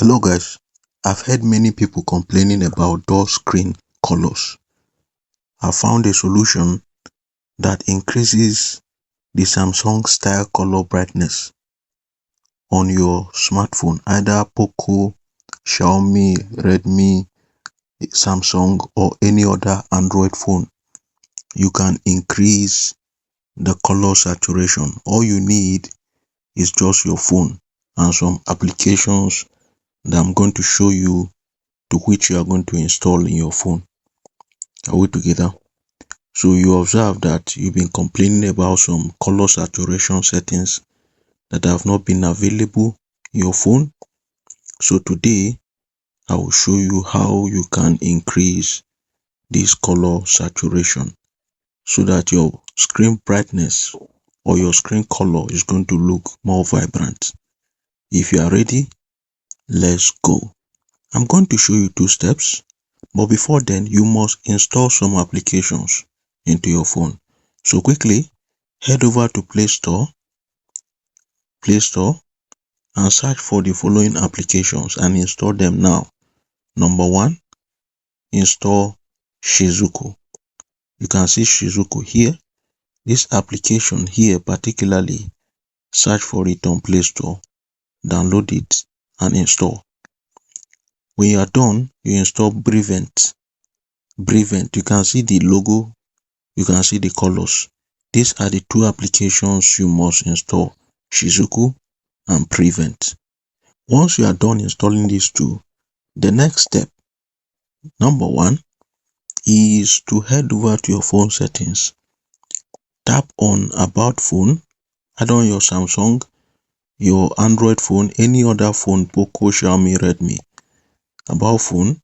Hello guys, I've heard many people complaining about dull screen colors. I found a solution that increases the Samsung style color brightness on your smartphone, either Poco, Xiaomi, Redmi, Samsung or any other Android phone. You can increase the color saturation. All you need is just your phone and some applications that I'm going to show you, to which you are going to install in your phone. Are we together? So you observe that you've been complaining about some color saturation settings that have not been available in your phone. So today I will show you how you can increase this color saturation so that your screen brightness or your screen color is going to look more vibrant. If you are ready, let's go. I'm going to show you 2 steps, but before then you must install some applications into your phone. So quickly head over to Play Store and search for the following applications and install them now. Number 1, install Shizuku. You can see Shizuku here. This application here particularly, search for it on Play Store, download it and install. When you are done, you install Brevent. You can see the logo, you can see the colors. These are the 2 applications you must install, Shizuku and Brevent. Once you are done installing these 2, the next step, number 1, is to head over to your phone settings. Tap on About Phone, either on your Samsung, your Android phone, any other phone, Poco, Xiaomi, Redmi. About Phone,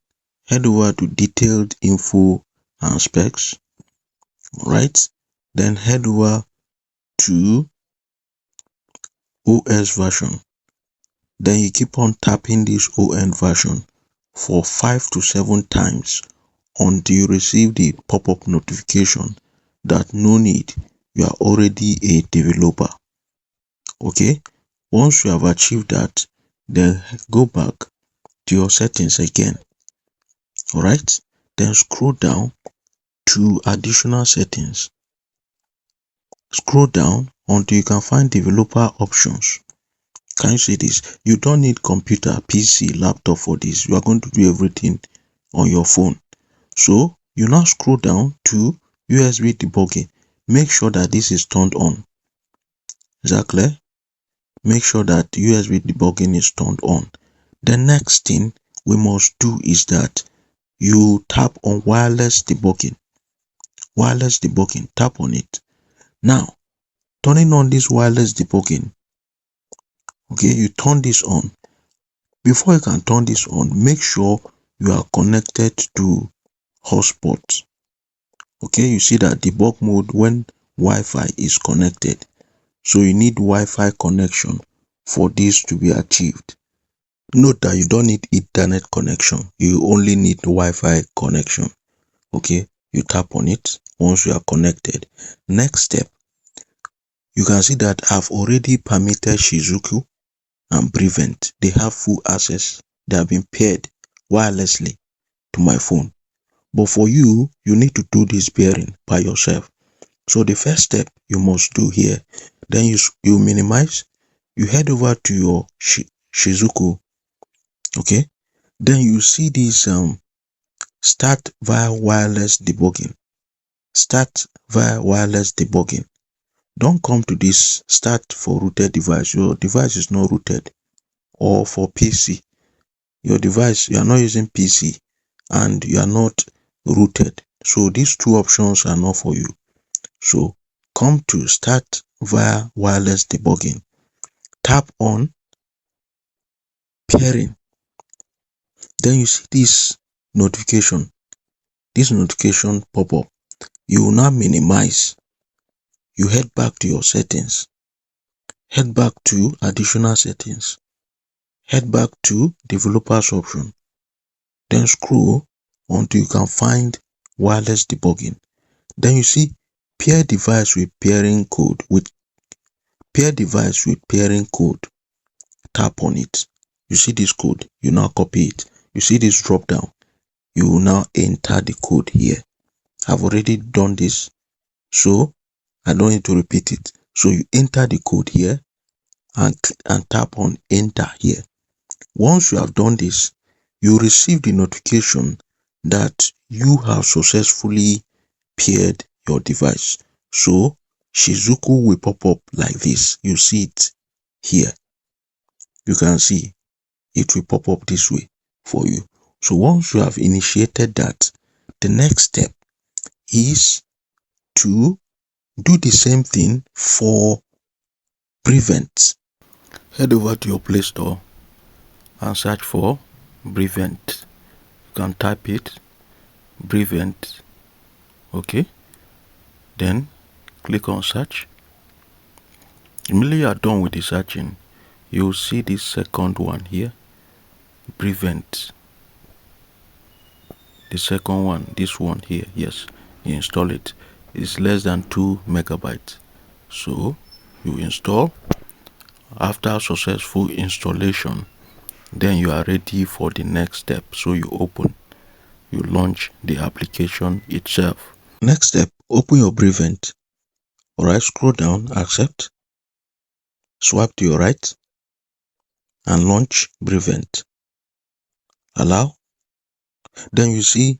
head over to Detailed Info and Specs, right? Then head over to OS version. Then you keep on tapping this OS version for 5 to 7 times until you receive the pop-up notification that no need, you are already a developer. Okay, once you have achieved that, then go back to your settings again. All right, then scroll down to additional settings. Scroll down until you can find developer options. Can you see this? You don't need computer, PC, laptop for this. You are going to do everything on your phone. So you now scroll down to USB debugging. Make sure that this is turned on. Is that clear? Make sure that USB debugging is turned on. The next thing we must do is that you tap on wireless debugging. Wireless debugging, tap on it. Now, turning on this wireless debugging, okay, you turn this on. Before you can turn this on, make sure you are connected to hotspot. Okay, you see that debug mode when Wi-Fi is connected. So you need Wi-Fi connection for this to be achieved. Note that you don't need internet connection. You only need Wi-Fi connection. Okay, you tap on it once you are connected. Next step, you can see that I've already permitted Shizuku and Brevent. They have full access. They have been paired wirelessly to my phone. But for you, you need to do this pairing by yourself. So the first step you must do here, then you minimize, you head over to your Shizuku. Okay, then you see this start via wireless debugging. Start via wireless debugging. Don't come to this start for rooted device. Your device is not rooted. Or for PC, your device, you are not using PC and you are not rooted. So these 2 options are not for you. So come to start via wireless debugging. Tap on pairing. Then you see this notification. This notification pop up. You will now minimize. You head back to your settings. Head back to additional settings. Head back to developers option. Then scroll until you can find wireless debugging. Then you see pair device with pairing code. Tap on it. You see this code, you now copy it. You see this drop down, you will now enter the code here. I've already done this, so I don't need to repeat it. So you enter the code here and tap on enter here. Once you have done this, you receive the notification that you have successfully paired your device. So Shizuku will pop up like this. You see it here. You can see it will pop up this way for you. So once you have initiated that, the next step is to do the same thing for Brevent. Head over to your Play Store and search for Brevent. You can type it, Brevent. Okay. Then click on search. Immediately you are done with the searching, you will see this second one here, Brevent. The second one, this one here, yes, you install it. It's less than 2 megabytes. So you install. After successful installation, then you are ready for the next step. So you open, you launch the application itself. Next step, open your Brevent. Alright, scroll down, accept, swipe to your right and launch Brevent. Allow. Then you see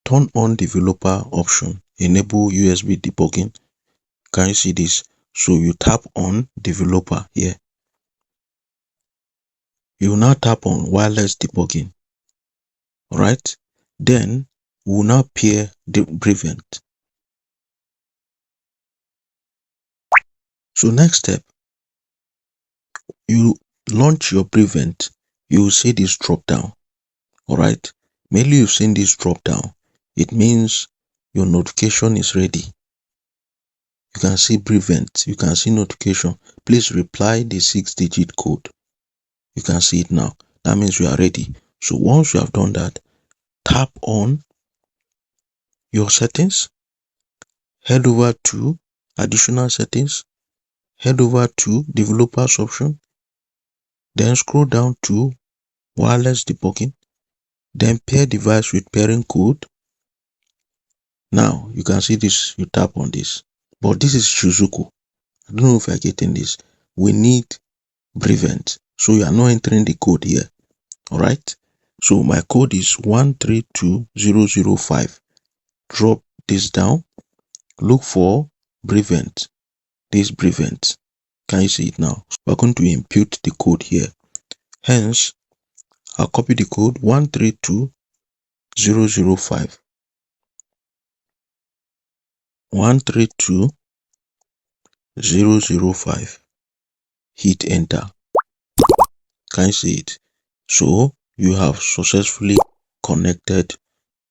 turn on developer option, enable USB debugging. Can you see this? So you tap on developer here. You will now tap on wireless debugging. Alright, then we will now pair the Brevent. So next step, you launch your Brevent. You will see this drop down. Alright, mainly you've seen this drop down. It means your notification is ready. You can see Brevent, you can see notification. Please reply the 6-digit code. You can see it now. That means you are ready. So once you have done that, tap on your settings, head over to additional settings, head over to developers option, then scroll down to wireless debugging, then pair device with pairing code. Now you can see this, you tap on this, but this is Shizuku. I don't know if you are getting this. We need Brevent, so you are not entering the code here. Alright, so my code is 132005. Drop this down, look for Brevent, this Brevent. Can you see it now? We're going to impute the code here. Hence, I'll copy the code 132005. 132005. Hit enter. Can you see it? So you have successfully connected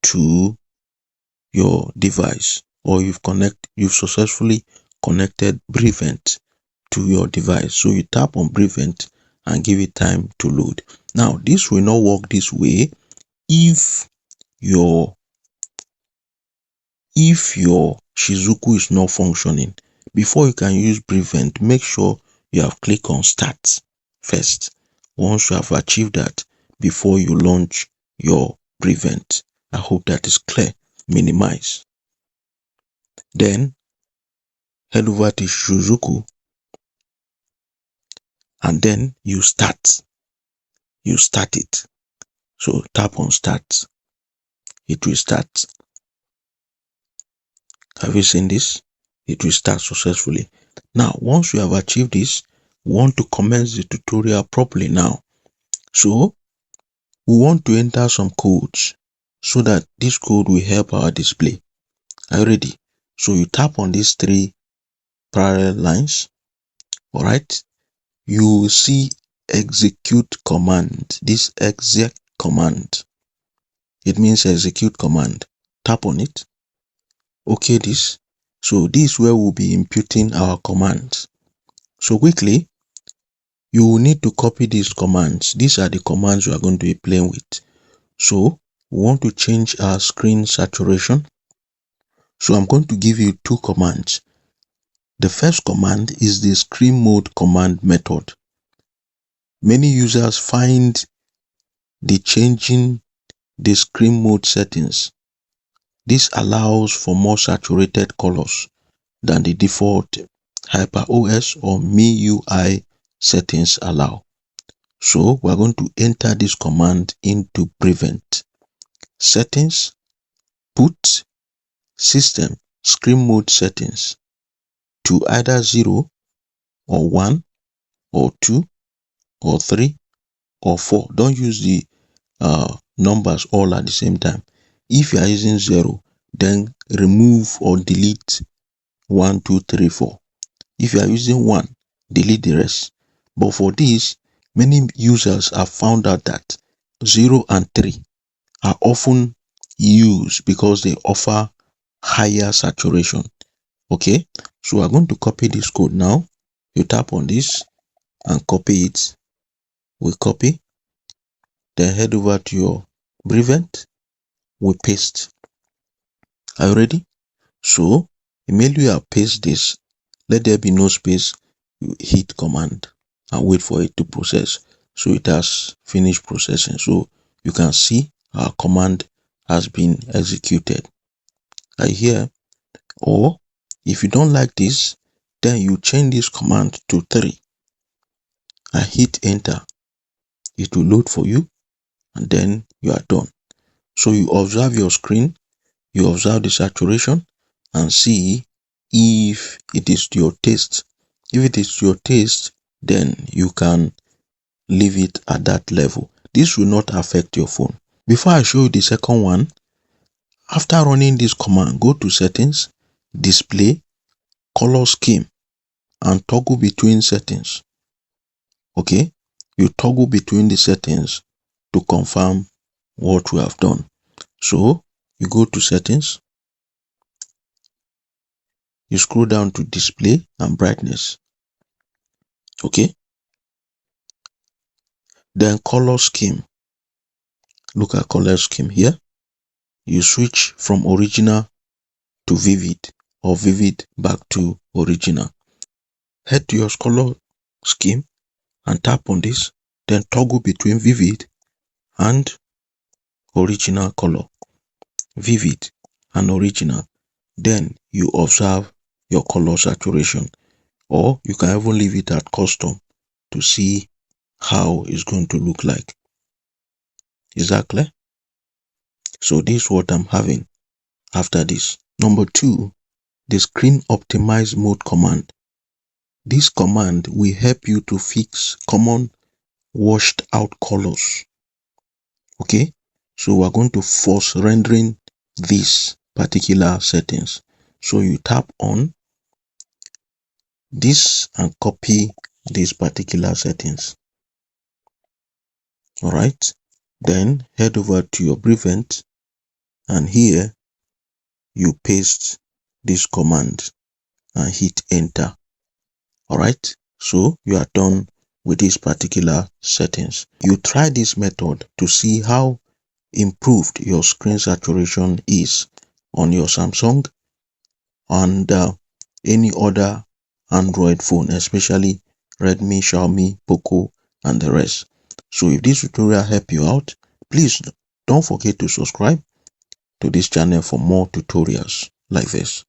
to your device, or you've successfully connected Brevent to your device. So you tap on Brevent and give it time to load. Now this will not work this way if your Shizuku is not functioning. Before you can use Brevent, make sure you have clicked on start first. Once you have achieved that, before you launch your Brevent. I hope that is clear. Minimize. Then head over to Shizuku and then you start. You start it. So tap on start. It will start. Have you seen this? It will start successfully. Now, once you have achieved this, we want to commence the tutorial properly now. So we want to enter some codes so that this code will help our display. Are you ready? So you tap on these 3 parallel lines. Alright. You will see execute command. This exec command. It means execute command. Tap on it. Okay, this. So this is where we'll be imputing our commands. So quickly, you will need to copy these commands. These are the commands you are going to be playing with. So we want to change our screen saturation. So I'm going to give you 2 commands. The first command is the screen mode command method. Many users find the changing the screen mode settings. This allows for more saturated colors than the default HyperOS or MIUI settings allow. So we're going to enter this command into Brevent. Settings, put system screen mode settings to either 0 or 1 or 2 or 3 or 4. Don't use the numbers all at the same time. If you are using 0, then remove or delete 1, 2, 3, 4. If you are using 1, delete the rest. But for this, many users have found out that 0 and 3 are often used because they offer higher saturation. Okay, so we're going to copy this code now. You tap on this and copy it. We copy, then head over to your Brevent. We paste. Are you ready? So immediately you paste this, let there be no space. You hit command and wait for it to process. So it has finished processing. So you can see our command has been executed. Are you here? Or if you don't like this, then you change this command to 3 and hit enter. It will load for you and then you are done. So you observe your screen, you observe the saturation and see if it is to your taste. If it is to your taste, then you can leave it at that level. This will not affect your phone. Before I show you the second one, after running this command, go to settings, display, color scheme and toggle between settings. Okay, you toggle between the settings to confirm what we have done. So you go to settings, you scroll down to display and brightness. Okay, then color scheme. Look at color scheme here. You switch from original to vivid or vivid back to original. Head to your color scheme and tap on this, then toggle between vivid and original color. Vivid and original. Then you observe your color saturation, or you can even leave it at custom to see how it's going to look like. Is that clear? So this is what I'm having after this. Number 2, the screen optimize mode command. This command will help you to fix common washed out colors. Okay, so we're going to force rendering these particular settings. So you tap on this and copy these particular settings. All right, then head over to your Brevent and here you paste this command and hit enter. All right, so you are done with these particular settings. You try this method to see how improved your screen saturation is on your Samsung and any other Android phone, especially Redmi, Xiaomi, Poco and the rest. So if this tutorial helped you out, please don't forget to subscribe to this channel for more tutorials like this.